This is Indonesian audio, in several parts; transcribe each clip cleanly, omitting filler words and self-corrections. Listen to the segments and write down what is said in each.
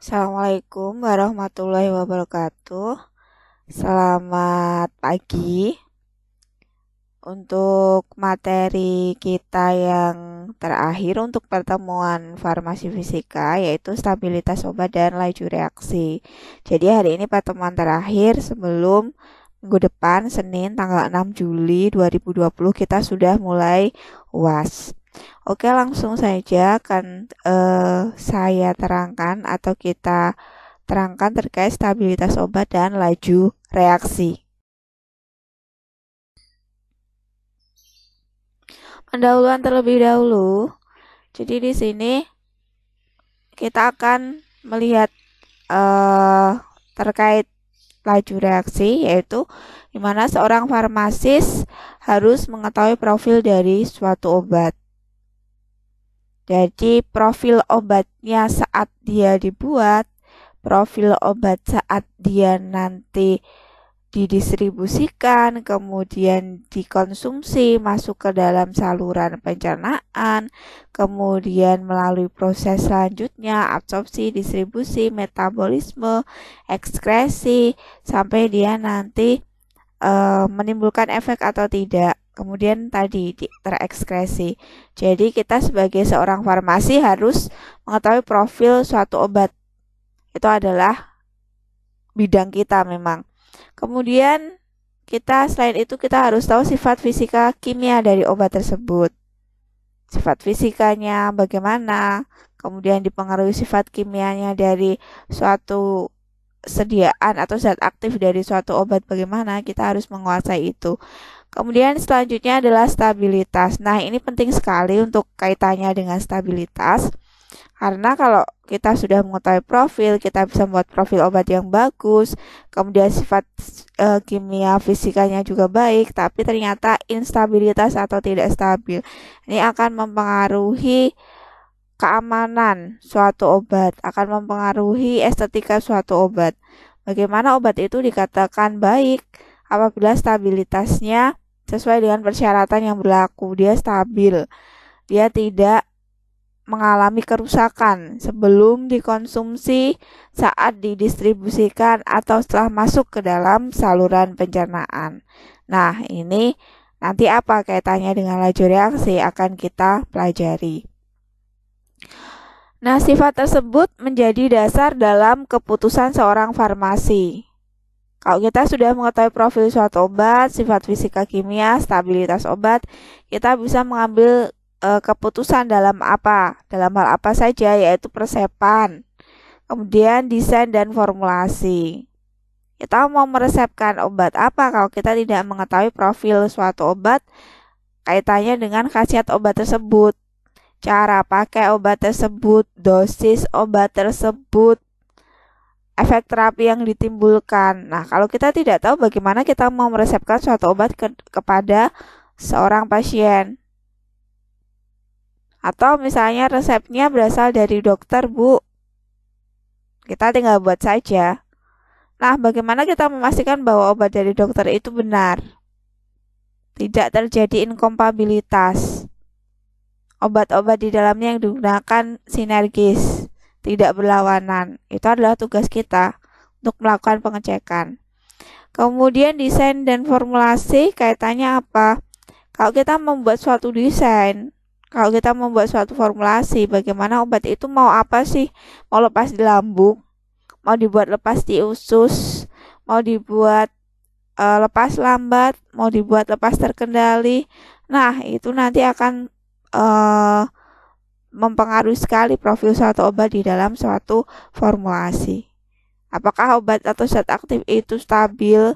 Assalamualaikum warahmatullahi wabarakatuh. Selamat pagi. Untuk materi kita yang terakhir untuk pertemuan farmasi fisika yaitu stabilitas obat dan laju reaksi. Jadi hari ini pertemuan terakhir sebelum minggu depan Senin tanggal 6 Juli 2020 kita sudah mulai UAS. Oke, langsung saja akan saya terangkan atau kita terangkan terkait stabilitas obat dan laju reaksi. Pendahuluan terlebih dahulu. Jadi di sini kita akan melihat terkait laju reaksi, yaitu di mana seorang farmasis harus mengetahui profil dari suatu obat. Jadi profil obatnya saat dia dibuat, profil obat saat dia nanti didistribusikan, kemudian dikonsumsi, masuk ke dalam saluran pencernaan, kemudian melalui proses selanjutnya, absorpsi, distribusi, metabolisme, ekskresi, sampai dia nanti menimbulkan efek atau tidak. Kemudian tadi terekskresi. Jadi kita sebagai seorang farmasi harus mengetahui profil suatu obat. Itu adalah bidang kita memang. Kemudian selain itu kita harus tahu sifat fisika kimia dari obat tersebut. Sifat fisikanya bagaimana, kemudian dipengaruhi sifat kimianya dari suatu sediaan atau zat aktif dari suatu obat bagaimana, kita harus menguasai itu. Kemudian selanjutnya adalah stabilitas. Nah, ini penting sekali untuk kaitannya dengan stabilitas. Karena kalau kita sudah mengetahui profil, kita bisa membuat profil obat yang bagus, kemudian sifat kimia fisikanya juga baik, tapi ternyata instabilitas atau tidak stabil. Ini akan mempengaruhi keamanan suatu obat, akan mempengaruhi estetika suatu obat. Bagaimana obat itu dikatakan baik apabila stabilitasnya sesuai dengan persyaratan yang berlaku, dia stabil, dia tidak mengalami kerusakan sebelum dikonsumsi, saat didistribusikan, atau setelah masuk ke dalam saluran pencernaan. Nah, ini nanti apa kaitannya dengan laju reaksi akan kita pelajari. Nah, sifat tersebut menjadi dasar dalam keputusan seorang farmasi. Kalau kita sudah mengetahui profil suatu obat, sifat fisika kimia, stabilitas obat, kita bisa mengambil keputusan dalam hal apa saja, yaitu persepan, kemudian desain dan formulasi. Kita mau meresepkan obat apa kalau kita tidak mengetahui profil suatu obat, kaitannya dengan khasiat obat tersebut, cara pakai obat tersebut, dosis obat tersebut, efek terapi yang ditimbulkan. Nah, kalau kita tidak tahu bagaimana kita mau meresepkan suatu obat kepada seorang pasien. Atau misalnya resepnya berasal dari dokter, Bu. Kita tinggal buat saja. Nah, bagaimana kita memastikan bahwa obat dari dokter itu benar? Tidak terjadi inkompatibilitas. Obat-obat di dalamnya yang digunakan sinergis, tidak berlawanan. Itu adalah tugas kita untuk melakukan pengecekan. Kemudian desain dan formulasi kaitannya apa? Kalau kita membuat suatu desain, kalau kita membuat suatu formulasi, bagaimana obat itu mau apa sih? Mau lepas di lambung? Mau dibuat lepas di usus? Mau dibuat lepas lambat? Mau dibuat lepas terkendali? Nah, itu nanti akan mempengaruhi sekali profil suatu obat di dalam suatu formulasi. Apakah obat atau zat aktif itu stabil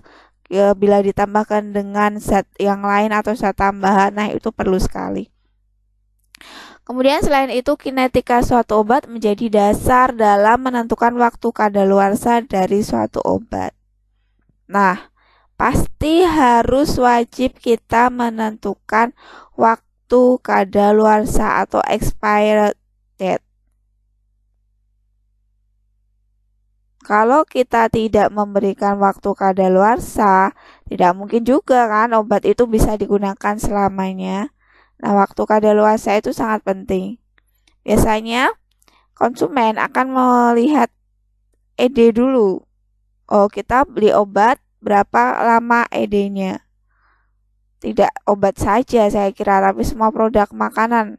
bila ditambahkan dengan zat yang lain atau zat tambahan? Nah, itu perlu sekali. Kemudian selain itu, kinetika suatu obat menjadi dasar dalam menentukan waktu kadaluarsa dari suatu obat. Nah, pasti harus wajib kita menentukan waktu kadaluarsa atau expired date. Kalau kita tidak memberikan waktu kadaluarsa, tidak mungkin juga kan obat itu bisa digunakan selamanya. Nah, waktu kadaluarsa itu sangat penting. Biasanya konsumen akan melihat ED dulu. Oh, kita beli obat, berapa lama ED-nya? Tidak obat saja saya kira, tapi semua produk makanan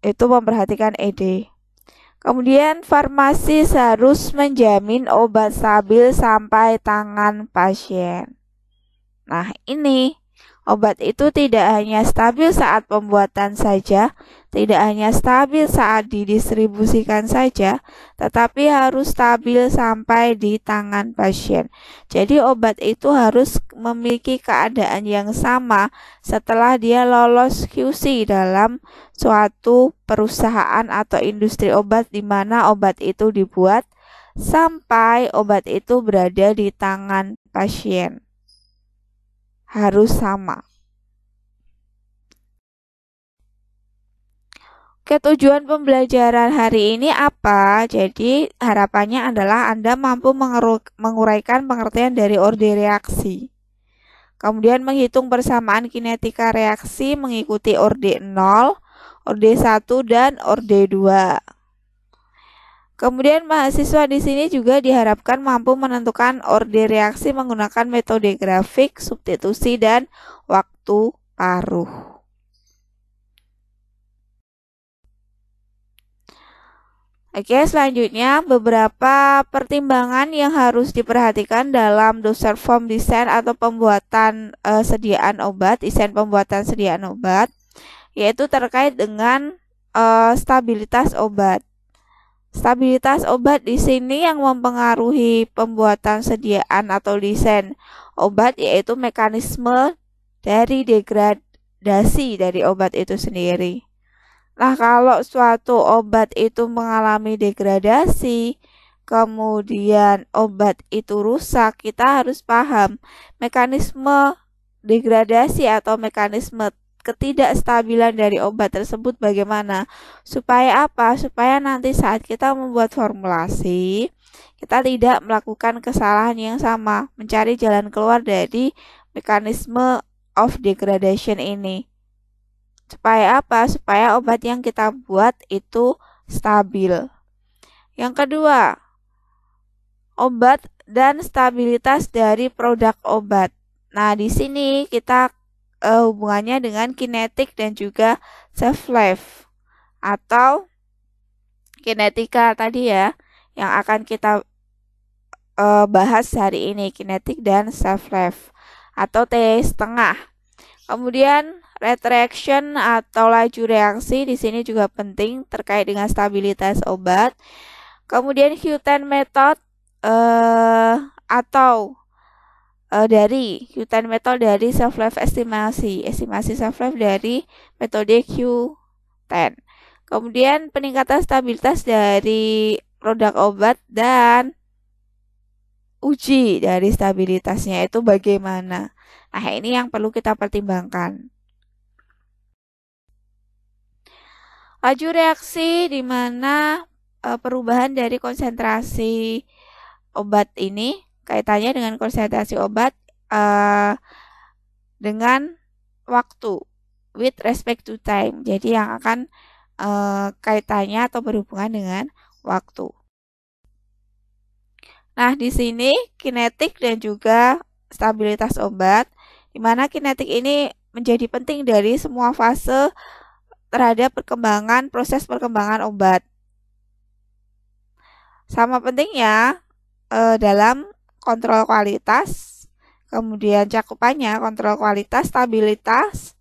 itu memperhatikan ED. Kemudian farmasi harus menjamin obat stabil sampai tangan pasien. Nah, ini obat itu tidak hanya stabil saat pembuatan saja, tidak hanya stabil saat didistribusikan saja, tetapi harus stabil sampai di tangan pasien. Jadi obat itu harus memiliki keadaan yang sama setelah dia lolos QC dalam suatu perusahaan atau industri obat di mana obat itu dibuat sampai obat itu berada di tangan pasien. Harus sama. Oke, tujuan pembelajaran hari ini apa? Jadi harapannya adalah Anda mampu menguraikan pengertian dari orde reaksi. Kemudian menghitung persamaan kinetika reaksi mengikuti orde 0, orde 1, dan orde 2. Kemudian mahasiswa di sini juga diharapkan mampu menentukan orde reaksi menggunakan metode grafik, substitusi, dan waktu paruh. Oke, selanjutnya beberapa pertimbangan yang harus diperhatikan dalam doser form design atau pembuatan sediaan obat, desain pembuatan sediaan obat, yaitu terkait dengan stabilitas obat. Stabilitas obat di sini yang mempengaruhi pembuatan sediaan atau desain obat yaitu mekanisme dari degradasi dari obat itu sendiri. Nah, kalau suatu obat itu mengalami degradasi, kemudian obat itu rusak, kita harus paham mekanisme degradasi atau mekanisme ketidakstabilan dari obat tersebut bagaimana. Supaya apa? Supaya nanti saat kita membuat formulasi, kita tidak melakukan kesalahan yang sama, mencari jalan keluar dari mekanisme of degradation ini. Supaya apa? Supaya obat yang kita buat itu stabil. Yang kedua, obat dan stabilitas dari produk obat. Nah, di sini kita hubungannya dengan kinetik dan juga shelf life atau kinetika tadi ya, yang akan kita bahas hari ini, kinetik dan shelf life atau T setengah. Kemudian rate reaction atau laju reaksi di sini juga penting terkait dengan stabilitas obat. Kemudian Hutten method atau dari Hutten method dari shelf life estimasi shelf life dari metode Hutten. Kemudian peningkatan stabilitas dari produk obat dan uji dari stabilitasnya itu bagaimana. Nah, ini yang perlu kita pertimbangkan. Laju reaksi di mana perubahan dari konsentrasi obat ini kaitannya dengan konsentrasi obat dengan waktu, with respect to time. Jadi yang akan kaitannya atau berhubungan dengan waktu. Nah, di sini kinetik dan juga stabilitas obat, di mana kinetik ini menjadi penting dari semua fase terhadap proses perkembangan obat. Sama pentingnya dalam kontrol kualitas, kemudian cakupannya kontrol kualitas, stabilitas,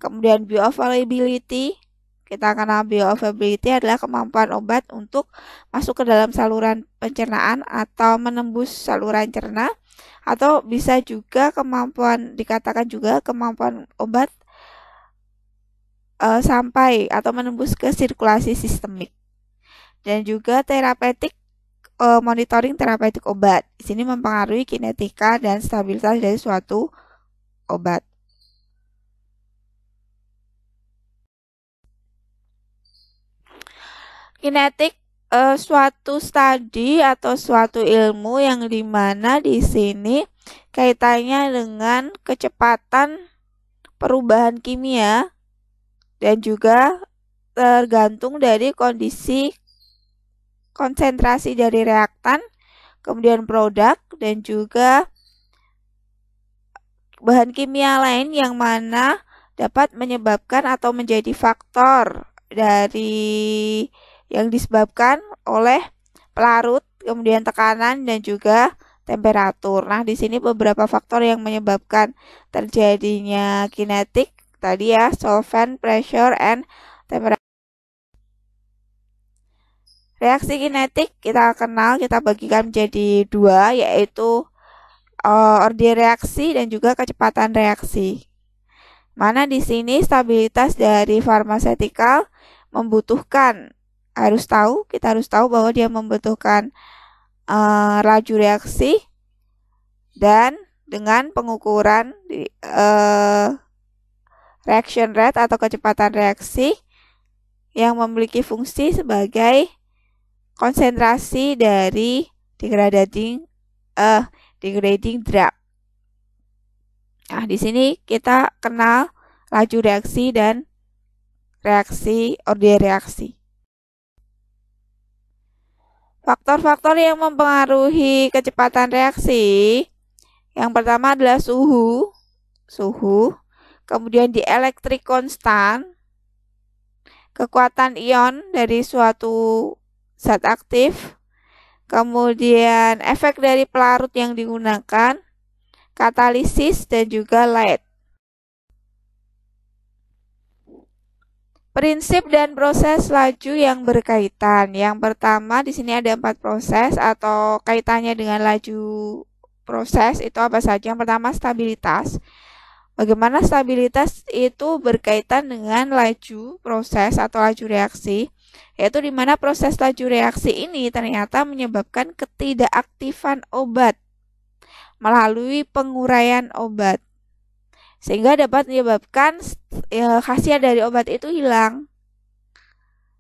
kemudian bioavailability. Kita kenal bioavailability adalah kemampuan obat untuk masuk ke dalam saluran pencernaan atau menembus saluran cerna, atau bisa juga dikatakan juga kemampuan obat sampai atau menembus ke sirkulasi sistemik. Dan juga terapeutik, monitoring terapeutik obat. Di sini mempengaruhi kinetika dan stabilitas dari suatu obat. Kinetik suatu studi atau suatu ilmu yang dimana di sini kaitannya dengan kecepatan perubahan kimia dan juga tergantung dari kondisi konsentrasi dari reaktan, kemudian produk, dan juga bahan kimia lain yang mana dapat menyebabkan atau menjadi faktor dari yang disebabkan oleh pelarut, kemudian tekanan dan juga temperatur. Nah, di sini beberapa faktor yang menyebabkan terjadinya kinetik tadi ya, solvent, pressure, and temperature. Reaksi kinetik kita kenal, kita bagikan menjadi dua, yaitu order reaksi dan juga kecepatan reaksi. Mana di sini stabilitas dari farmasetikal membutuhkan, kita harus tahu bahwa dia membutuhkan laju reaksi dan dengan pengukuran reaction rate atau kecepatan reaksi yang memiliki fungsi sebagai konsentrasi dari degrading drug. Nah, di sini kita kenal laju reaksi dan reaksi order reaksi. Faktor-faktor yang mempengaruhi kecepatan reaksi, yang pertama adalah suhu, kemudian dielectric constant, kekuatan ion dari suatu zat aktif, kemudian efek dari pelarut yang digunakan, katalisis, dan juga light. Prinsip dan proses laju yang berkaitan. Yang pertama di sini ada 4 proses atau kaitannya dengan laju proses itu apa saja? Yang pertama stabilitas. Bagaimana stabilitas itu berkaitan dengan laju proses atau laju reaksi, yaitu di mana proses laju reaksi ini ternyata menyebabkan ketidakaktifan obat melalui penguraian obat, sehingga dapat menyebabkan khasiat dari obat itu hilang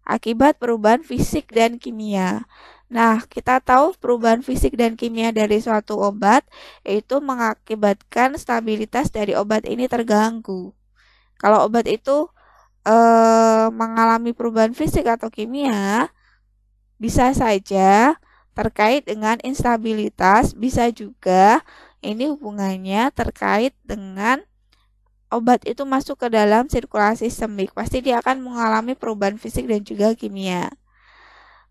akibat perubahan fisik dan kimia. Nah, kita tahu perubahan fisik dan kimia dari suatu obat itu mengakibatkan stabilitas dari obat ini terganggu. Kalau obat itu mengalami perubahan fisik atau kimia, bisa saja terkait dengan instabilitas, bisa juga ini hubungannya terkait dengan obat itu masuk ke dalam sirkulasi sistemik. Pasti dia akan mengalami perubahan fisik dan juga kimia.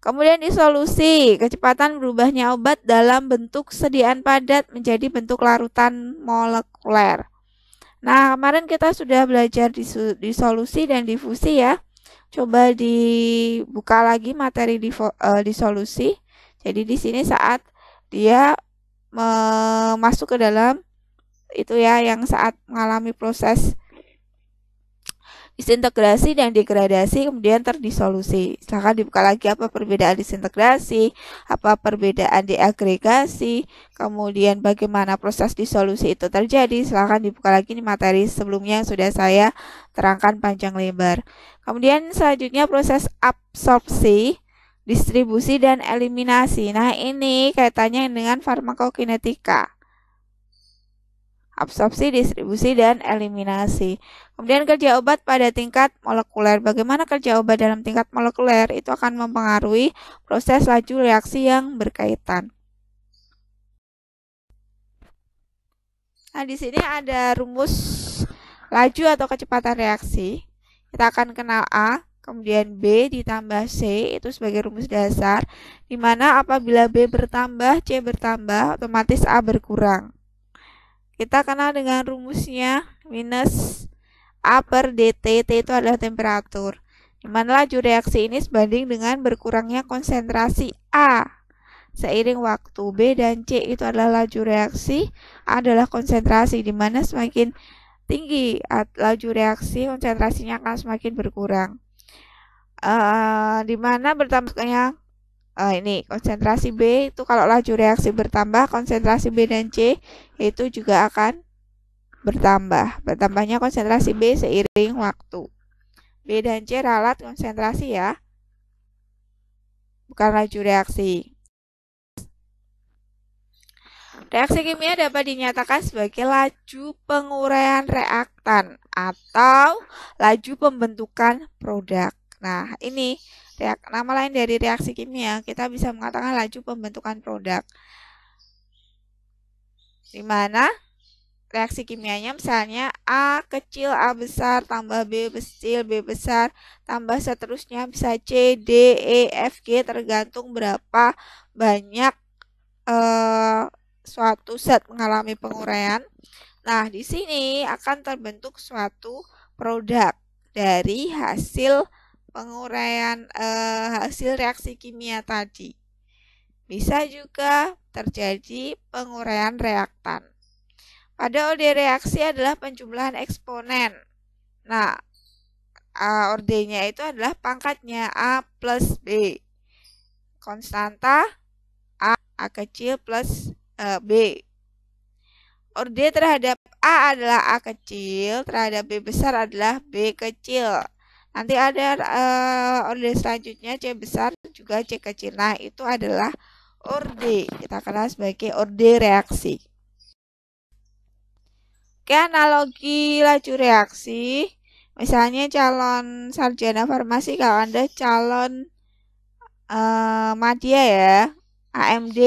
Kemudian disolusi, kecepatan berubahnya obat dalam bentuk sediaan padat menjadi bentuk larutan molekuler. Nah, kemarin kita sudah belajar disolusi dan difusi ya. Coba dibuka lagi materi disolusi. Jadi di sini saat dia masuk ke dalam itu ya, yang saat mengalami proses disintegrasi dan degradasi kemudian terdisolusi. Silahkan dibuka lagi apa perbedaan disintegrasi, apa perbedaan deagregasi, kemudian bagaimana proses disolusi itu terjadi. Silahkan dibuka lagi nih materi sebelumnya yang sudah saya terangkan panjang lebar. Kemudian selanjutnya proses absorpsi, distribusi, dan eliminasi. Nah, ini kaitannya dengan farmakokinetika. Absorpsi, distribusi, dan eliminasi. Kemudian kerja obat pada tingkat molekuler. Bagaimana kerja obat dalam tingkat molekuler? Itu akan mempengaruhi proses laju reaksi yang berkaitan. Nah, di sini ada rumus laju atau kecepatan reaksi. Kita akan kenal A, kemudian B ditambah C, itu sebagai rumus dasar, di mana apabila B bertambah, C bertambah, otomatis A berkurang. Kita kenal dengan rumusnya minus A per dt, T itu adalah temperatur. Di mana laju reaksi ini sebanding dengan berkurangnya konsentrasi A seiring waktu. B dan C itu adalah laju reaksi, A adalah konsentrasi, di mana semakin tinggi laju reaksi, konsentrasinya akan semakin berkurang. Di mana bertambahnya ini konsentrasi B itu kalau laju reaksi bertambah, konsentrasi B dan C itu juga akan bertambah. Bertambahnya konsentrasi B seiring waktu. B dan C ralat konsentrasi ya, bukan laju reaksi. Reaksi kimia dapat dinyatakan sebagai laju penguraian reaktan atau laju pembentukan produk. Nah, ini nama lain dari reaksi kimia, kita bisa mengatakan laju pembentukan produk. Di mana reaksi kimianya misalnya A kecil, A besar, tambah B kecil, B besar, tambah seterusnya bisa C, D, E, F, G, tergantung berapa banyak suatu zat mengalami penguraian. Nah, di sini akan terbentuk suatu produk dari hasil penguraian hasil reaksi kimia tadi. Bisa juga terjadi penguraian reaktan. Pada orde reaksi adalah penjumlahan eksponen. Nah, ordenya itu adalah pangkatnya A plus B. Konstanta A kecil plus B. Orde terhadap A adalah A kecil, terhadap B besar adalah B kecil. Nanti ada orde selanjutnya C besar juga C kecil. Nah, itu adalah orde. Kita kenal sebagai orde reaksi. Oke, analogi laju reaksi. Misalnya calon sarjana farmasi, kalau Anda calon madya ya, AMD.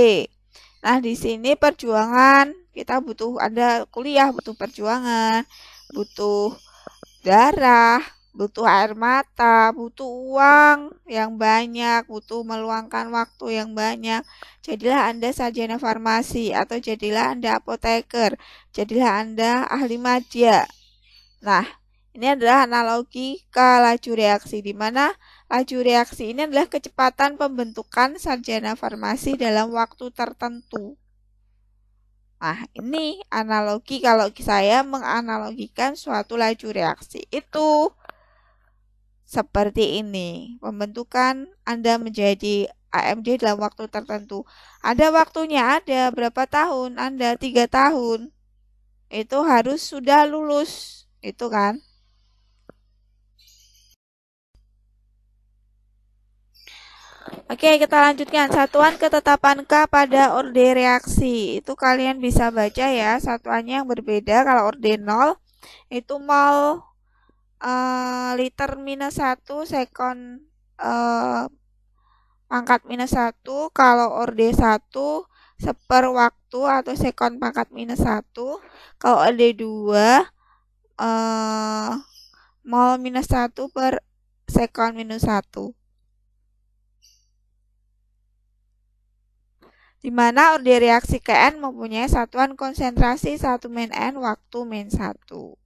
Nah, di sini perjuangan, kita butuh, Anda kuliah butuh perjuangan, butuh darah, butuh air mata, butuh uang yang banyak, butuh meluangkan waktu yang banyak. Jadilah Anda sarjana farmasi atau jadilah Anda apoteker, jadilah Anda ahli madya. Nah, ini adalah analogi ke laju reaksi, di mana laju reaksi ini adalah kecepatan pembentukan sarjana farmasi dalam waktu tertentu. Nah, ini analogi kalau saya menganalogikan suatu laju reaksi itu seperti ini. Pembentukan Anda menjadi AMD dalam waktu tertentu. Ada waktunya, ada berapa tahun? Anda 3 tahun. Itu harus sudah lulus. Itu kan? Oke, kita lanjutkan. Satuan ketetapan K pada orde reaksi. Itu kalian bisa baca ya, satuannya yang berbeda. Kalau orde 0, itu mol liter minus 1, sekon pangkat minus 1. Kalau orde 1, seper waktu atau sekon pangkat minus 1. Kalau orde 2, mol minus 1 per sekon minus 1. Di mana orde reaksi Kn mempunyai satuan konsentrasi 1-N waktu -1.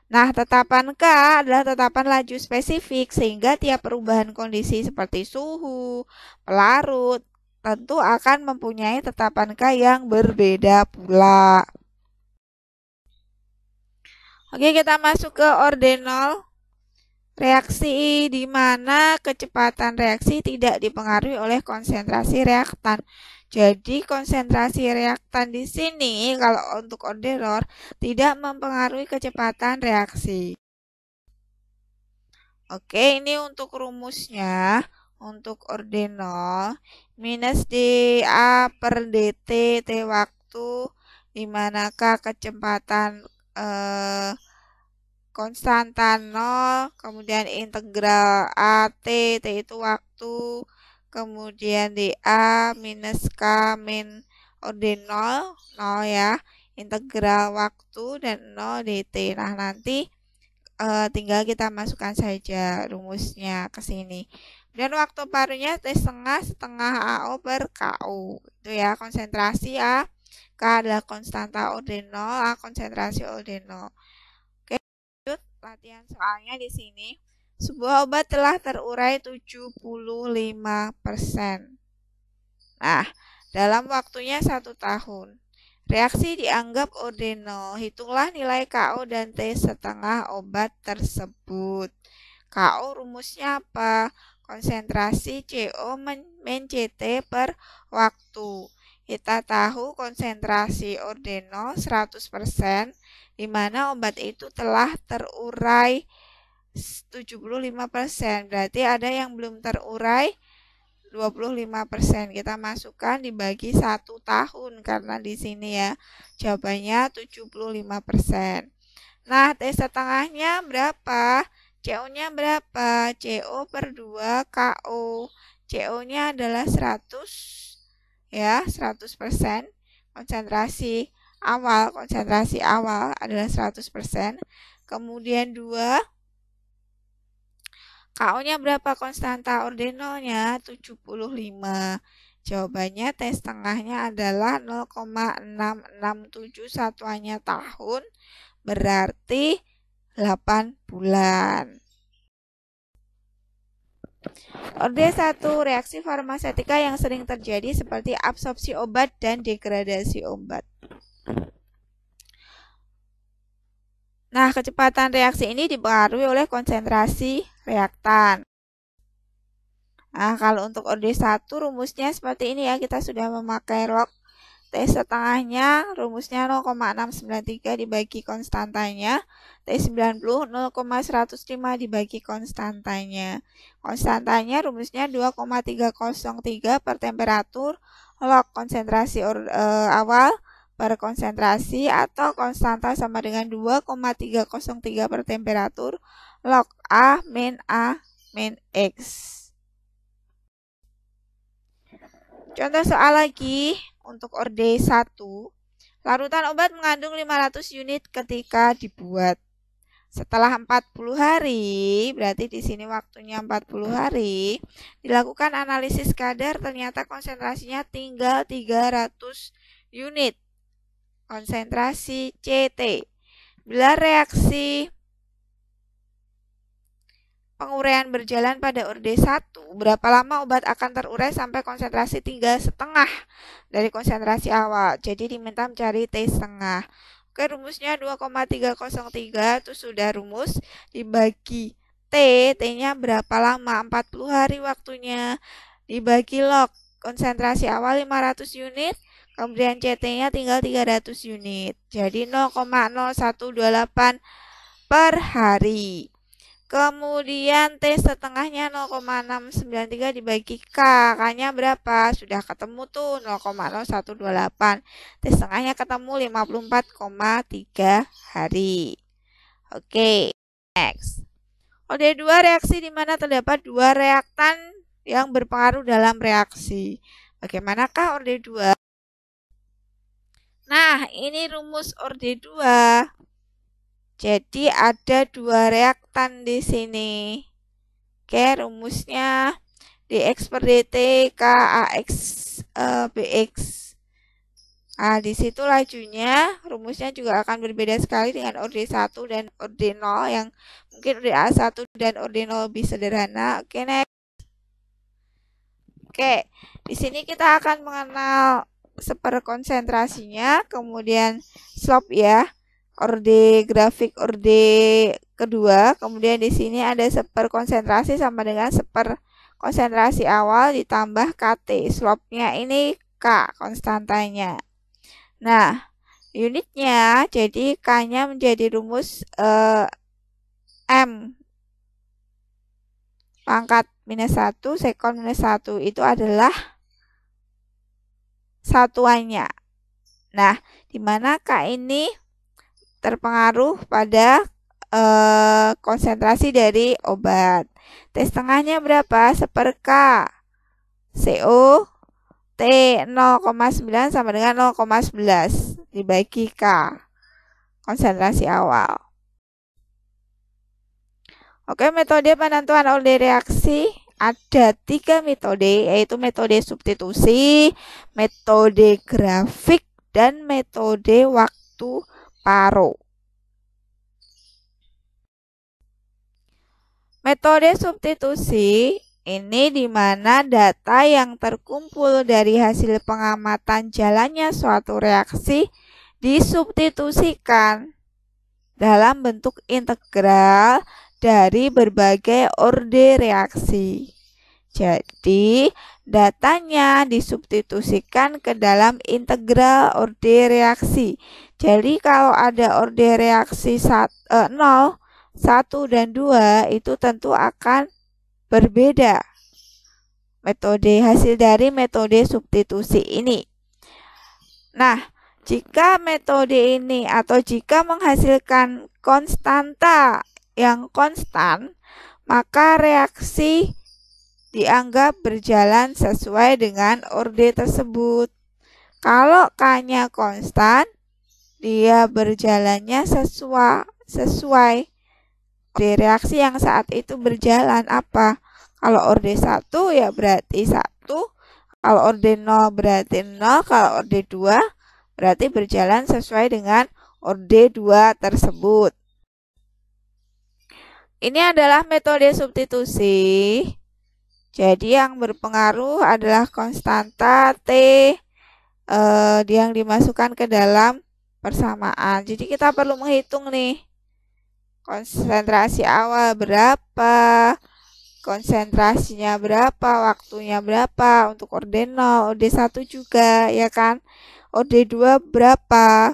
Nah, tetapan K adalah tetapan laju spesifik, sehingga tiap perubahan kondisi seperti suhu, pelarut, tentu akan mempunyai tetapan K yang berbeda pula. Oke, kita masuk ke orde 0. Reaksi di mana kecepatan reaksi tidak dipengaruhi oleh konsentrasi reaktan. Jadi konsentrasi reaktan di sini kalau untuk orde 0 tidak mempengaruhi kecepatan reaksi. Oke, ini untuk rumusnya. Untuk orde 0 minus dA per dt T waktu, dimanakah kecepatan konstanta 0, kemudian integral AT, T itu waktu, kemudian dA minus K min orde 0 ya, integral waktu dan 0 dt. Nah, nanti tinggal kita masukkan saja rumusnya ke sini. Dan waktu parunya T setengah AO per KU. Itu ya, konsentrasi A. K adalah konstanta orde 0, A konsentrasi orde 0. Oke, lanjut latihan soalnya di sini. Sebuah obat telah terurai 75%. Nah, dalam waktunya 1 tahun. Reaksi dianggap orde 0. Hitunglah nilai KO dan T setengah obat tersebut. KO rumusnya apa? Konsentrasi CO min CT per waktu. Kita tahu konsentrasi orde 0 100%, di mana obat itu telah terurai 75%. Berarti ada yang belum terurai 25%. Kita masukkan dibagi 1 tahun karena di sini ya jawabannya 75%. Nah, T setengahnya berapa? CO-nya berapa? CO per 2 KO. CO-nya adalah 100 ya, 100%. Konsentrasi awal adalah 100%. Kemudian 2 KO-nya berapa? Konstanta ordinalnya 75. Jawabannya T setengahnya adalah 0,667 satuannya tahun, berarti 8 bulan. Orde 1, reaksi farmasetika yang sering terjadi seperti absorpsi obat dan degradasi obat. Nah, kecepatan reaksi ini dipengaruhi oleh konsentrasi reaktan. Nah, kalau untuk orde 1 rumusnya seperti ini ya, kita sudah memakai log. T setengahnya rumusnya 0,693 dibagi konstantanya. T90 0,105 dibagi konstantanya. Konstantanya rumusnya 2,303 per temperatur log konsentrasi awal per konsentrasi, atau konstanta sama dengan 2,303 per temperatur log A min X. Contoh soal lagi untuk orde 1. Larutan obat mengandung 500 unit ketika dibuat. Setelah 40 hari, berarti di sini waktunya 40 hari, dilakukan analisis kadar, ternyata konsentrasinya tinggal 300 unit. Konsentrasi CT. Bila reaksi penguraian berjalan pada orde 1, berapa lama obat akan terurai sampai konsentrasi 3,5 dari konsentrasi awal. Jadi diminta mencari T setengah. Oke, rumusnya 2,303 itu sudah rumus, dibagi T, T-nya berapa lama? 40 hari waktunya, dibagi log konsentrasi awal 500 unit, kemudian CT-nya tinggal 300 unit. Jadi 0,0128 per hari. Kemudian T setengahnya 0,693 dibagi K. K-nya berapa? Sudah ketemu tuh 0,0128. T setengahnya ketemu 54,3 hari. Oke, next. Ode 2, reaksi di mana terdapat dua reaktan yang berpengaruh dalam reaksi. Bagaimanakah orde 2? Nah, ini rumus orde 2. Jadi ada dua reaktan di sini. Oke, rumusnya dx per dt KAX BX. Nah, di situ lajunya rumusnya juga akan berbeda sekali dengan orde 1 dan orde 0, yang mungkin orde A1 dan orde 0 lebih sederhana. Oke, next. Oke, di sini kita akan mengenal seperkonsentrasinya, kemudian slope ya. Orde grafik orde kedua, kemudian di sini ada seperkonsentrasi sama dengan seperkonsentrasi awal ditambah KT. Slope-nya ini K, konstantanya. Nah, unitnya jadi K-nya menjadi rumus M pangkat minus 1 sekon minus 1, itu adalah satuannya. Nah, dimana K ini terpengaruh pada konsentrasi dari obat. T setengahnya berapa? Seper K. CO T 0,9 sama dengan 0,11 dibagi K, konsentrasi awal. Oke, metode penentuan orde reaksi ada 3 metode, yaitu metode substitusi, metode grafik, dan metode waktu paro. Metode substitusi ini di mana data yang terkumpul dari hasil pengamatan jalannya suatu reaksi disubstitusikan dalam bentuk integral dari berbagai orde reaksi. Jadi, datanya disubstitusikan ke dalam integral orde reaksi. Jadi, kalau ada orde reaksi 0, 1, dan 2, itu tentu akan berbeda metode hasil dari metode substitusi ini. Nah, jika metode ini atau jika menghasilkan konstanta yang konstan, maka reaksi dianggap berjalan sesuai dengan orde tersebut. Kalau K-nya konstan, dia berjalannya sesuai orde reaksi yang saat itu berjalan apa? Kalau orde 1 ya berarti 1, kalau orde 0 berarti 0, kalau orde 2 berarti berjalan sesuai dengan orde 2 tersebut. Ini adalah metode substitusi. Jadi yang berpengaruh adalah konstanta T yang dimasukkan ke dalam persamaan. Jadi kita perlu menghitung nih, konsentrasi awal berapa, konsentrasinya berapa, waktunya berapa untuk orde 0, orde 1 juga, ya kan? Orde 2 berapa?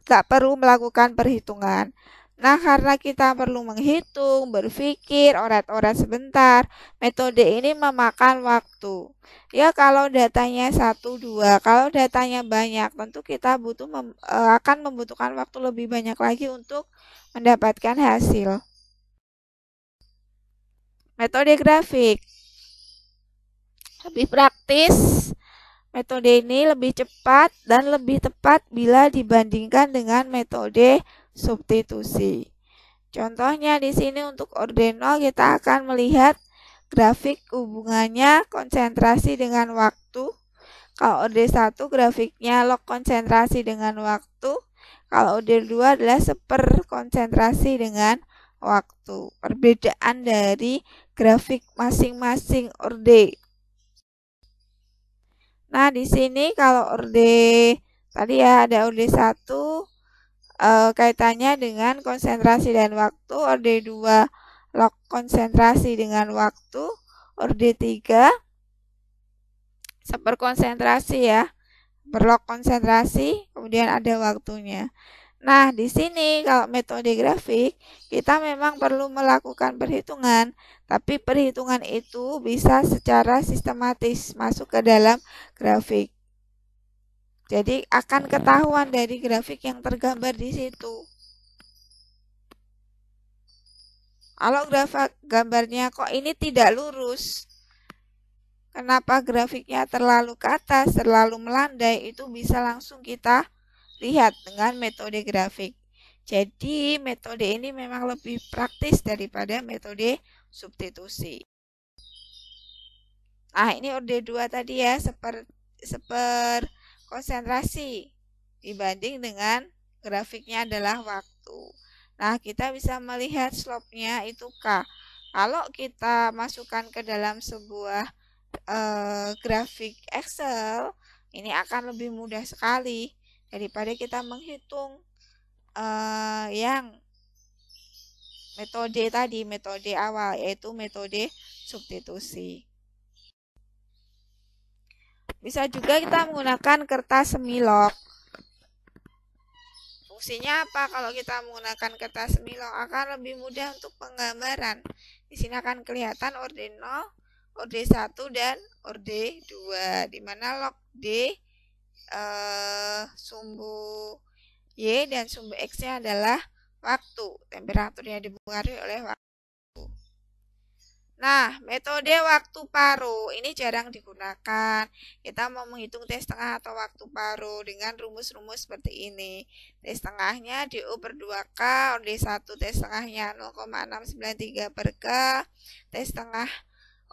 Tak perlu melakukan perhitungan. Nah, karena kita perlu menghitung, berpikir, oret-oret sebentar, metode ini memakan waktu. Ya, kalau datanya 1, 2, kalau datanya banyak, tentu kita akan membutuhkan waktu lebih banyak lagi untuk mendapatkan hasil. Metode grafik lebih praktis. Metode ini lebih cepat dan lebih tepat bila dibandingkan dengan metode substitusi. Contohnya di sini untuk orde 0 kita akan melihat grafik hubungannya konsentrasi dengan waktu. Kalau orde 1 grafiknya log konsentrasi dengan waktu. Kalau orde 2 adalah seper konsentrasi dengan waktu. Perbedaan dari grafik masing-masing orde. Nah, di sini kalau orde tadi ya ada orde 1 kaitannya dengan konsentrasi dan waktu, orde 2 log konsentrasi dengan waktu, orde 3 seperkonsentrasi ya, berlog konsentrasi, kemudian ada waktunya. Nah, di sini kalau metode grafik, kita memang perlu melakukan perhitungan, tapi perhitungan itu bisa secara sistematis masuk ke dalam grafik. Jadi akan ketahuan dari grafik yang tergambar di situ. Kalau grafik gambarnya kok ini tidak lurus, kenapa grafiknya terlalu ke atas, terlalu melandai, itu bisa langsung kita lihat dengan metode grafik. Jadi metode ini memang lebih praktis daripada metode substitusi. Nah, ini orde 2 tadi ya, seper konsentrasi dibanding dengan grafiknya adalah waktu. Nah, kita bisa melihat slope-nya itu K. Kalau kita masukkan ke dalam sebuah grafik Excel, ini akan lebih mudah sekali daripada kita menghitung yang metode tadi, metode awal, yaitu metode substitusi. Bisa juga kita menggunakan kertas semilok. Fungsinya apa? Kalau kita menggunakan kertas semilok akan lebih mudah untuk penggambaran. Di sini akan kelihatan orde 0, orde 1 dan orde 2, di mana log D sumbu Y dan sumbu X-nya adalah waktu. Temperaturnya dipengaruhi oleh waktu. Nah, metode waktu paruh ini jarang digunakan. Kita mau menghitung T setengah atau waktu paruh dengan rumus-rumus seperti ini. T setengahnya DU per 2K, orde 1 T setengahnya 0,693 per K, T setengah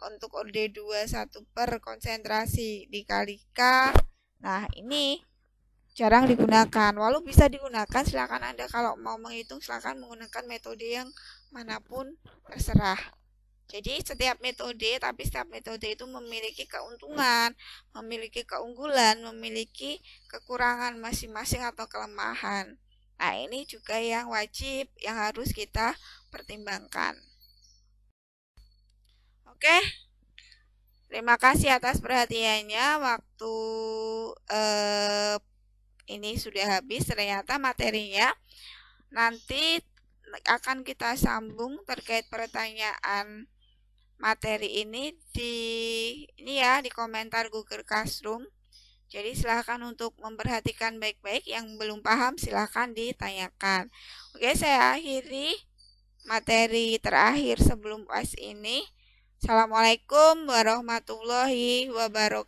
untuk orde 2 1 per konsentrasi dikali K. Nah, ini jarang digunakan. Walau bisa digunakan, silakan Anda kalau mau menghitung silakan menggunakan metode yang manapun terserah. Jadi setiap metode, tapi setiap metode itu memiliki keuntungan, memiliki keunggulan, memiliki kekurangan masing-masing atau kelemahan. Nah, ini juga yang wajib, yang harus kita pertimbangkan. Oke, terima kasih atas perhatiannya. Waktu ini sudah habis ternyata materinya. Nanti akan kita sambung terkait pertanyaan materi ini di komentar Google Classroom. Jadi silahkan untuk memperhatikan baik-baik, yang belum paham silahkan ditanyakan. Oke, saya akhiri materi terakhir sebelum UAS ini. Assalamualaikum warahmatullahi wabarakatuh.